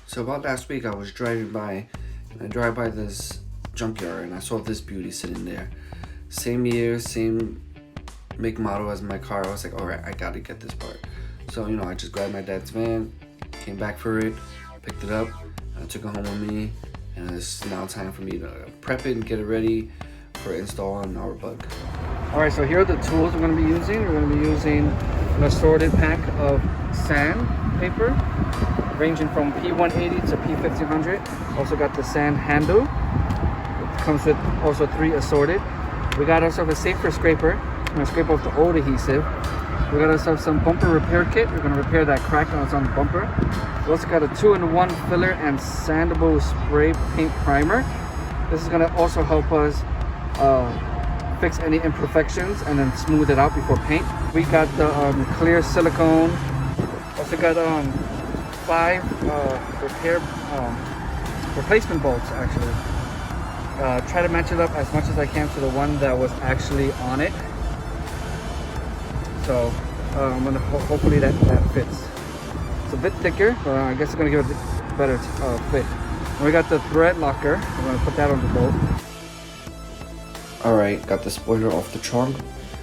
So about last week I was driving by, and I drive by this junkyard and I saw this beauty sitting there. Same year, same make model as my car. I was like, alright, I gotta get this part. So, I just grabbed my dad's van, came back for it, picked it up, and I took it home with me, and it's now time for me to prep it and get it ready for install on our bug. Alright, so here are the tools we're going to be using. We're going to be using an assorted pack of sandpaper, ranging from P180 to P1500. Also got the sand handle. It comes with also 3 assorted. We got ourselves a safer scraper. We're going to scrape off the old adhesive. We got ourselves some bumper repair kit. We're going to repair that crack that was on the bumper. We also got a 2-in-1 filler and sandable spray paint primer. This is going to also help us fix any imperfections and then smooth it out before paint. We got the clear silicone. Also got 5 replacement bolts actually. Try to match it up as much as I can to the one that was actually on it. So I'm gonna hopefully that fits. It's a bit thicker, but I guess it's gonna give it a better fit. And we got the thread locker. I'm gonna put that on the bolt. Alright, got the spoiler off the trunk.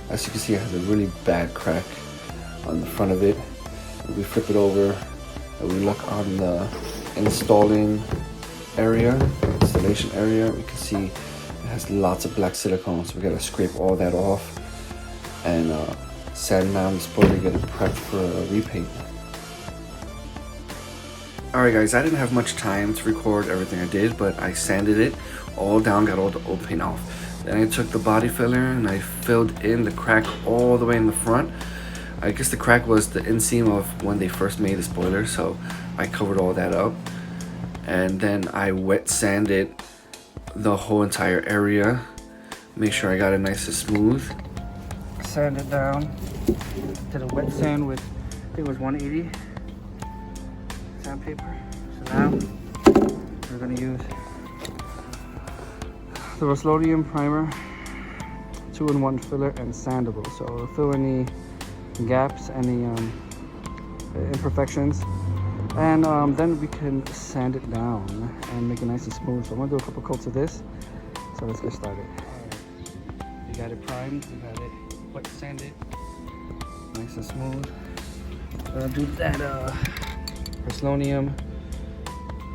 As you can see, it has a really bad crack on the front of it. We flip it over and we look on the installation area, we can see it has lots of black silicone, so we gotta scrape all that off and sand down the spoiler, get it prepped for a repaint. Alright guys, I didn't have much time to record everything I did, but I sanded it all down, got all the old paint off. Then I took the body filler and I filled in the crack all the way in the front. I guess the crack was the inseam of when they first made the spoiler, so I covered all that up. And then I wet sanded the whole entire area. Make sure I got it nice and smooth. Sand it down. Did a wet sand with, I think it was 180 sandpaper. So now we're gonna use the Rust-Oleum primer, 2-in-1 filler and sandable. So it'll fill any gaps, any imperfections, and then we can sand it down and make it nice and smooth. So I'm gonna do a couple coats of this. So let's get started. Alright, we got it primed, we got it wet sanded, nice and smooth. We're gonna do that Rust-Oleum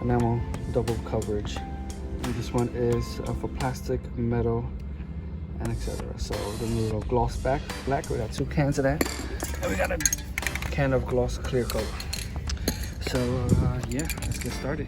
enamel double coverage. And this one is for plastic, metal, and etc. So the little gloss black. We got 2 cans of that, and we got a can of gloss clear coat. So yeah, let's get started.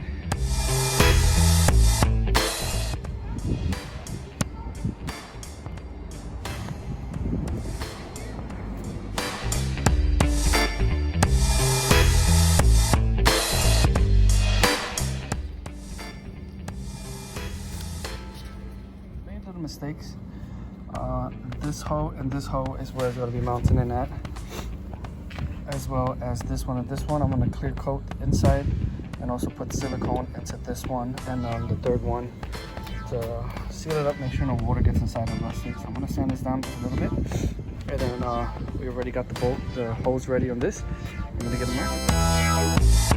Mistakes. This hole and this hole is where it's going to be mounting in at, as well as this one and this one. I'm going to clear coat inside and also put silicone into this one and the third one to seal it up, make sure no water gets inside the rustic. So I'm going to sand this down a little bit, and then we already got the hose ready on this. I'm going to get them out.